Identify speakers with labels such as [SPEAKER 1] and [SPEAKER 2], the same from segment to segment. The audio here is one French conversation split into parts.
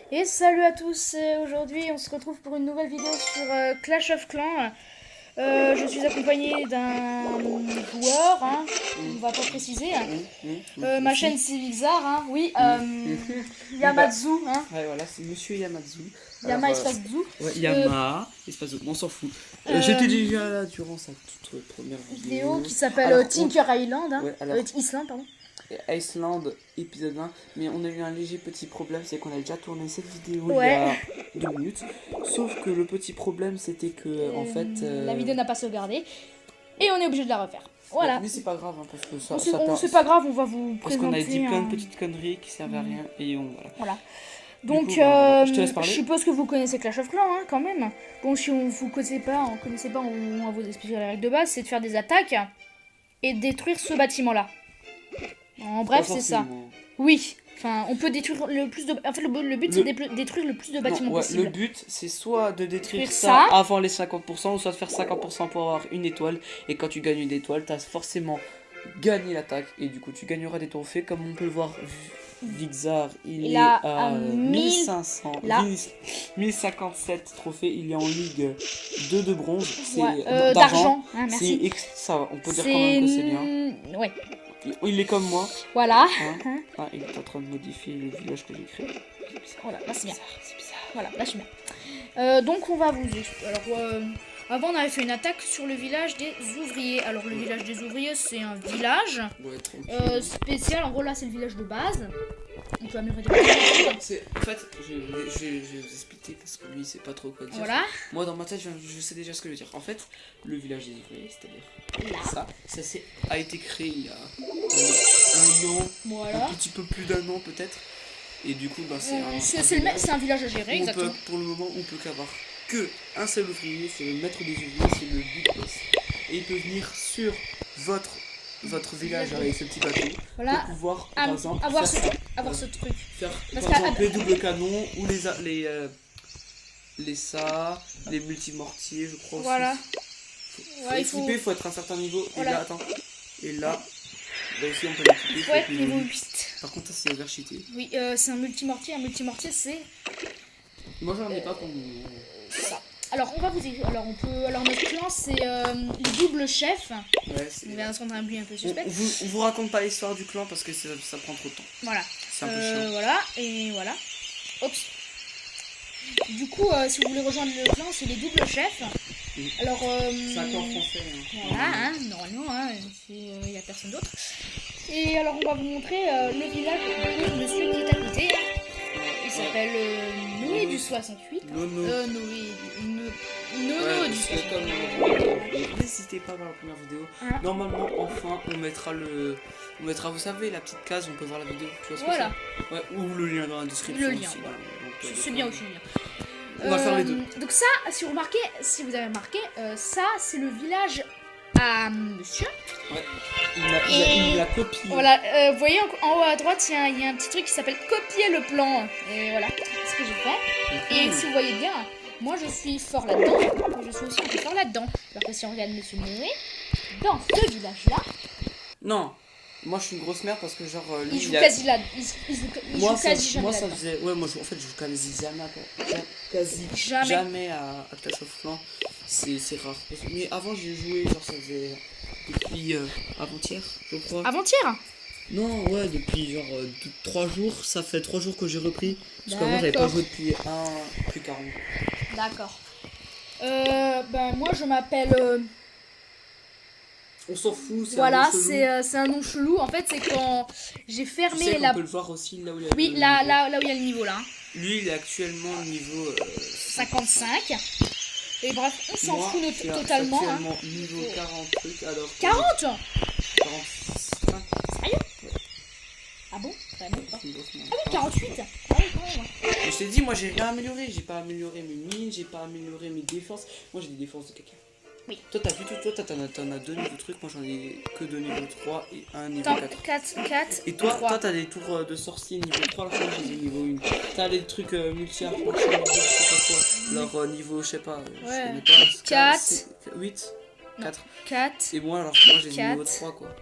[SPEAKER 1] Et salut à tous, aujourd'hui on se retrouve pour une nouvelle vidéo sur Clash of Clans. Je suis accompagné d'un joueur, hein, on va pas préciser. Ma chaîne c'est Vixar, hein, oui, Yamatsu, hein.
[SPEAKER 2] Ouais, voilà, c'est Monsieur Yamatsu.
[SPEAKER 1] Yama espace Zou.
[SPEAKER 2] Ouais, Yama, espace Zou, on s'en fout. J'étais déjà là durant sa toute première vidéo.
[SPEAKER 1] Qui s'appelle Tinker Island, hein.
[SPEAKER 2] Ouais, alors,
[SPEAKER 1] Island, pardon.
[SPEAKER 2] Iceland, épisode 1. Mais on a eu un léger petit problème, c'est qu'on a déjà tourné cette vidéo
[SPEAKER 1] Ouais.
[SPEAKER 2] il y a 2 minutes. Sauf que le petit problème, c'était que, en fait...
[SPEAKER 1] La vidéo n'a pas sauvegardé. Et on est obligé de la refaire. Voilà.
[SPEAKER 2] Mais c'est pas grave, hein, parce que ça...
[SPEAKER 1] C'est pas grave, on va vous
[SPEAKER 2] parce
[SPEAKER 1] présenter...
[SPEAKER 2] qu'on a dit plein de petites conneries qui servaient à rien, et
[SPEAKER 1] voilà. Donc,
[SPEAKER 2] coup, je te laisse parler.
[SPEAKER 1] Je suppose que vous connaissez Clash of Clans, hein, quand même. Bon, si vous ne connaissez pas, on va vous expliquer la règle de base, c'est de faire des attaques et de détruire ce bâtiment-là. En bref, c'est ça. Oui, enfin, on peut détruire le plus de... En fait, le but, c'est de détruire le plus de bâtiments possible.
[SPEAKER 2] Le but, c'est soit de détruire ça avant les 50%, ou soit de faire 50% pour avoir une étoile. Et quand tu gagnes une étoile, tu as forcément gagné l'attaque. Et du coup, tu gagneras des trophées, comme on peut le voir. Vixar, il est à 1500, 1057 trophées, il est en Ligue 2 de bronze, c'est d'argent,
[SPEAKER 1] hein, merci.
[SPEAKER 2] Ça, on peut dire quand même que c'est bien.
[SPEAKER 1] Ouais.
[SPEAKER 2] Il est comme moi.
[SPEAKER 1] Voilà.
[SPEAKER 2] Hein. Ah, il est en train de modifier le village que j'ai créé.
[SPEAKER 1] Voilà, là c'est bien.
[SPEAKER 2] C'est bizarre.
[SPEAKER 1] Voilà, là c'est bien. Donc on va vous expliquer. Alors, avant, on avait fait une attaque sur le village des ouvriers. Alors, le village des ouvriers, c'est un village spécial. En gros, là, c'est le village de base. On peut améliorer des choses.
[SPEAKER 2] En fait, je vais vous expliquer parce que lui, il sait pas trop quoi dire.
[SPEAKER 1] Voilà.
[SPEAKER 2] Moi, dans ma tête, je sais déjà ce que je veux dire. En fait, le village des ouvriers, c'est-à-dire ça a été créé il y a un an, un petit peu plus d'un an peut-être. Et du coup,
[SPEAKER 1] c'est un village à gérer, exactement.
[SPEAKER 2] Pour le moment, on peut qu'avoir un seul ouvrier, c'est le maître des ouvriers, c'est le big boss. Et il peut venir sur votre village avec ce petit bateau pour pouvoir, par exemple, avoir
[SPEAKER 1] ce truc.
[SPEAKER 2] Faire, par exemple, les doubles canons ou les multimortiers, je crois aussi. Il faut être à un certain niveau. Et là, attends. Et là aussi, on peut l'équiper.
[SPEAKER 1] Ouais, niveau 8.
[SPEAKER 2] Par contre, ça, c'est overcheaté.
[SPEAKER 1] Oui, c'est un multimortier. Un multimortier, c'est...
[SPEAKER 2] Moi, j'en ai pas pour
[SPEAKER 1] ça. Alors, on va vous dire. Alors, notre clan, c'est les doubles chefs.
[SPEAKER 2] Ouais,
[SPEAKER 1] on va se rendre un peu suspect.
[SPEAKER 2] On vous raconte pas l'histoire du clan parce que ça prend trop de temps.
[SPEAKER 1] Voilà.
[SPEAKER 2] C'est un peu chiant.
[SPEAKER 1] Voilà, et voilà. Oups. Du coup, si vous voulez rejoindre le clan, c'est les doubles chefs.
[SPEAKER 2] Oui.
[SPEAKER 1] Alors,
[SPEAKER 2] c'est un clan français. Hein.
[SPEAKER 1] Voilà, hein, normalement, hein, il n'y a personne d'autre. Et alors, on va vous montrer le village de monsieur qui est à côté. Il s'appelle Noé du 68. Noé du 68.
[SPEAKER 2] N'hésitez pas dans la première vidéo. Normalement, enfin, on mettra, vous savez, la petite case, on peut voir la vidéo. Tu vois ce que c'est ? Ouais, ou le lien dans la description.
[SPEAKER 1] Le lien. C'est bien aussi.
[SPEAKER 2] On va faire les deux.
[SPEAKER 1] Donc ça, si vous avez remarqué, ça c'est le village à monsieur.
[SPEAKER 2] Ouais. Il l'a copié.
[SPEAKER 1] Voilà, vous voyez en haut à droite, il y a un petit truc qui s'appelle copier le plan. Et voilà, c'est ce que j'ai fait. Et si vous voyez bien, moi je suis fort là-dedans. Je suis aussi un peu fort là-dedans. Alors que si on regarde monsieur Noé, dans ce village-là.
[SPEAKER 2] Non. Moi je suis une grosse merde parce que genre lui
[SPEAKER 1] il joue quasi là.
[SPEAKER 2] Moi ça faisait moi en fait je joue quasi jamais à Clash of Clans. C'est rare. Mais avant j'ai joué genre ça faisait depuis avant-hier, je crois.
[SPEAKER 1] Avant-hier?
[SPEAKER 2] Non, ouais, depuis genre 3 jours, ça fait 3 jours que j'ai repris parce qu'avant j'avais pas joué depuis 40.
[SPEAKER 1] D'accord. Moi je m'appelle
[SPEAKER 2] on s'en fout,
[SPEAKER 1] voilà, c'est un nom chelou. En fait, c'est quand j'ai fermé
[SPEAKER 2] on peut le voir aussi là où il y a
[SPEAKER 1] oui, là où il y a le niveau là.
[SPEAKER 2] Lui, il est actuellement niveau
[SPEAKER 1] 55. Et bref, on s'en fout totalement.
[SPEAKER 2] Actuellement niveau 40 trucs alors.
[SPEAKER 1] 40
[SPEAKER 2] 45.
[SPEAKER 1] Sérieux? Ah bon? Ah oui, 48. Ah oui, quand même.
[SPEAKER 2] Je t'ai dit, moi j'ai rien amélioré. J'ai pas amélioré mes mines, j'ai pas amélioré mes défenses. Moi j'ai des défenses de caca.
[SPEAKER 1] Oui.
[SPEAKER 2] Toi t'en as 2 niveaux trucs, moi j'en ai que 2 niveaux 3 et un niveau 4.
[SPEAKER 1] Et
[SPEAKER 2] toi t'as des tours de sorcier niveau 3, alors que moi j'ai des niveau 1. T'as des trucs multi-arts, je sais pas quoi. Leur niveau, je sais pas, je connais pas.
[SPEAKER 1] 4,
[SPEAKER 2] 8, 4.
[SPEAKER 1] 4.
[SPEAKER 2] Et moi j'ai des niveau 3 quoi.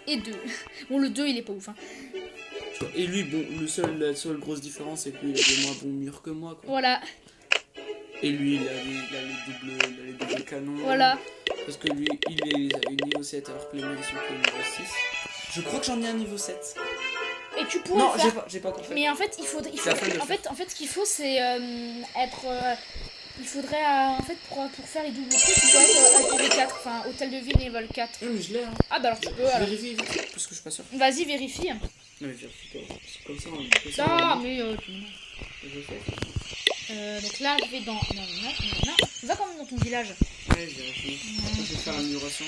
[SPEAKER 1] Et 2. Bon, le 2 il est pas ouf. Hein.
[SPEAKER 2] toi. Et lui, bon, la seule grosse différence, c'est que lui, il a des moins bons murs que moi, quoi.
[SPEAKER 1] Voilà.
[SPEAKER 2] Et lui, il a les doubles canons.
[SPEAKER 1] Voilà.
[SPEAKER 2] Parce que lui, il les a eu niveau 7 alors que les miens, ils sont que niveau 6. Je crois que j'en ai un niveau 7.
[SPEAKER 1] Et tu pourrais
[SPEAKER 2] non,
[SPEAKER 1] faire...
[SPEAKER 2] j'ai pas encore fait.
[SPEAKER 1] Mais en fait, en fait, ce qu'il faut, c'est être... il faudrait, en fait, pour faire les doubles trucs, il faut être à TV4, enfin, hôtel de ville level 4.
[SPEAKER 2] Oui, mais je l'ai, hein.
[SPEAKER 1] Ah bah alors tu peux, alors.
[SPEAKER 2] Vérifie vite, parce que je suis pas sûr.
[SPEAKER 1] Vas-y, vérifie.
[SPEAKER 2] Non, mais vérifie pas. C'est comme ça,
[SPEAKER 1] Non, mais...
[SPEAKER 2] Je sais.
[SPEAKER 1] donc là, je vais dans... Non. Va quand même dans ton village.
[SPEAKER 2] Ouais, je vérifie. Je vais faire l'amélioration.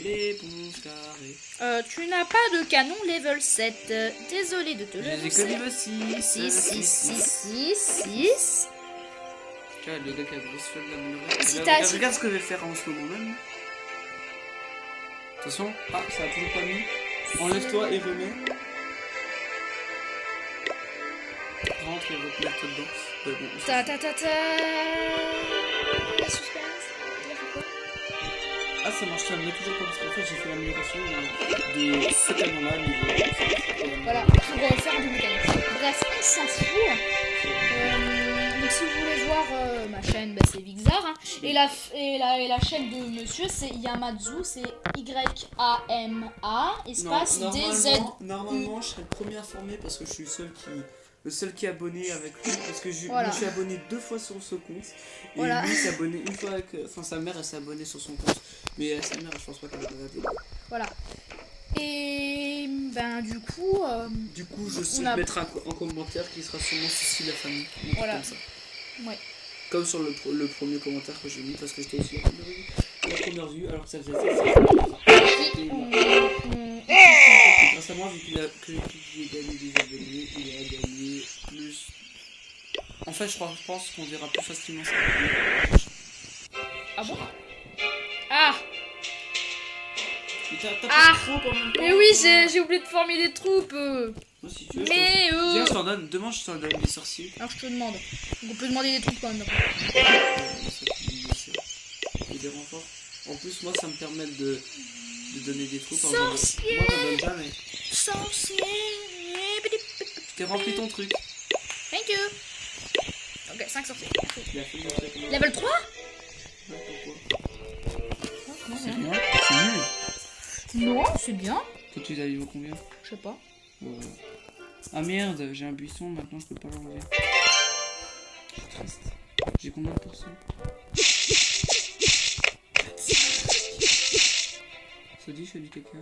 [SPEAKER 2] L'éponge carrée.
[SPEAKER 1] Tu n'as pas de canon level 7. Désolé de te le dire.
[SPEAKER 2] J'ai que niveau 6.
[SPEAKER 1] 6.
[SPEAKER 2] Regarde le gars qui a grosse feuille d'améliorer.
[SPEAKER 1] Si
[SPEAKER 2] Regarde ce que je vais faire en ce moment même. Attention. Ah, ça a toujours pas mis. Enlève-toi et remets. Rentre et remets-toi dedans. Bon,
[SPEAKER 1] Suspense.
[SPEAKER 2] Ah, ça marche, ça me met toujours pas parce qu'en fait j'ai fait l'amélioration de ce canon-là niveau.
[SPEAKER 1] Voilà, pour faire du mécanique. Bref, on s'en fout. Donc si vous voulez voir ma chaîne, bah, c'est Vixar. Hein. Et la chaîne de monsieur, c'est Yamazu, c'est Y-A-M-A, espace D-Z.
[SPEAKER 2] Normalement, je serais le premier informé parce que je suis le seul qui est abonné avec lui. Parce que je me suis abonné 2 fois sur ce compte. Et lui s'est abonné une fois avec. Enfin, sa mère, elle s'est abonnée sur son compte. Mais sa mère, je pense pas qu'elle va regarder.
[SPEAKER 1] Voilà. Et ben du coup.
[SPEAKER 2] Je mettrai en commentaire qui sera sûrement Cécile la famille.
[SPEAKER 1] Voilà.
[SPEAKER 2] Comme ça.
[SPEAKER 1] Ouais.
[SPEAKER 2] Comme sur le premier commentaire que j'ai mis parce que j'étais aussi la première vue alors que ça faisait grâce à moi vu qu'il a gagné des abonnés, il a gagné plus. En fait je pense qu'on verra plus facilement ça.
[SPEAKER 1] Ah bon? Ah! Mais oui, j'ai oublié de former des troupes.
[SPEAKER 2] Moi, si tu veux, viens, je t'en donne. Demain, je t'en donne des sorciers.
[SPEAKER 1] Alors, je te demande. Donc, on peut demander des troupes quand même.
[SPEAKER 2] Et des renforts. En plus, moi, ça me permet de donner des troupes.
[SPEAKER 1] Sorcier.
[SPEAKER 2] Moi, j'en donne jamais.
[SPEAKER 1] Sorcier.
[SPEAKER 2] T'es rempli ton truc.
[SPEAKER 1] Thank you. Ok, 5 sorciers.
[SPEAKER 2] Level
[SPEAKER 1] 3?
[SPEAKER 2] Ouais, pourquoi?
[SPEAKER 1] C'est
[SPEAKER 2] bien. C'est nul.
[SPEAKER 1] Non, c'est bien.
[SPEAKER 2] Toi, tu as niveau combien?
[SPEAKER 1] Je sais pas.
[SPEAKER 2] Ah merde, j'ai un buisson, maintenant je peux pas l'enlever. C'est triste. J'ai combien de pourcents? Ça dit, je fais du caca.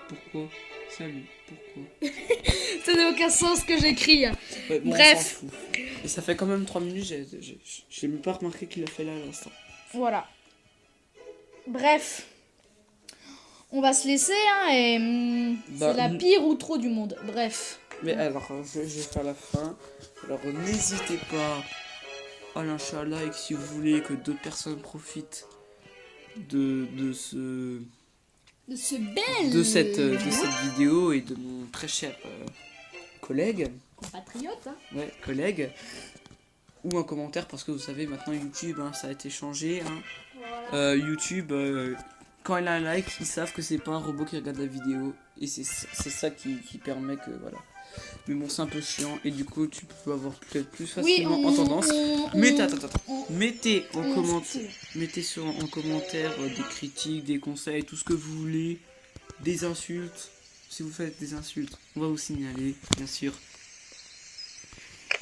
[SPEAKER 2] Pourquoi? Salut, pourquoi?
[SPEAKER 1] Ça n'a aucun sens ce que j'écris.
[SPEAKER 2] Ouais, bon,
[SPEAKER 1] bref.
[SPEAKER 2] Et ça fait quand même 3 minutes, j'ai même pas remarqué qu'il a fait là à l'instant.
[SPEAKER 1] Voilà. Bref. On va se laisser, hein, et c'est la pire outro du monde. Bref.
[SPEAKER 2] Mais alors, je vais faire la fin. Alors, n'hésitez pas à lâcher un like si vous voulez que d'autres personnes profitent de cette vidéo et de mon très cher collègue.
[SPEAKER 1] Compatriote, hein.
[SPEAKER 2] Ouais, collègue. Ou un commentaire parce que vous savez, maintenant YouTube, hein, ça a été changé. Hein. Voilà. YouTube... quand il a un like, ils savent que c'est pas un robot qui regarde la vidéo. Et c'est ça qui permet que voilà. Mais bon, c'est un peu chiant. Et du coup, tu peux avoir peut-être plus facilement en tendance. Mettez en commentaire des critiques, des conseils, tout ce que vous voulez. Des insultes. Si vous faites des insultes, on va vous signaler, bien sûr.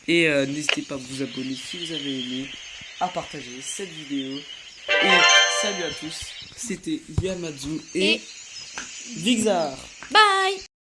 [SPEAKER 2] Et n'hésitez pas à vous abonner si vous avez aimé. À partager cette vidéo. Et salut à tous. C'était Yamazu et Vixar.
[SPEAKER 1] Bye.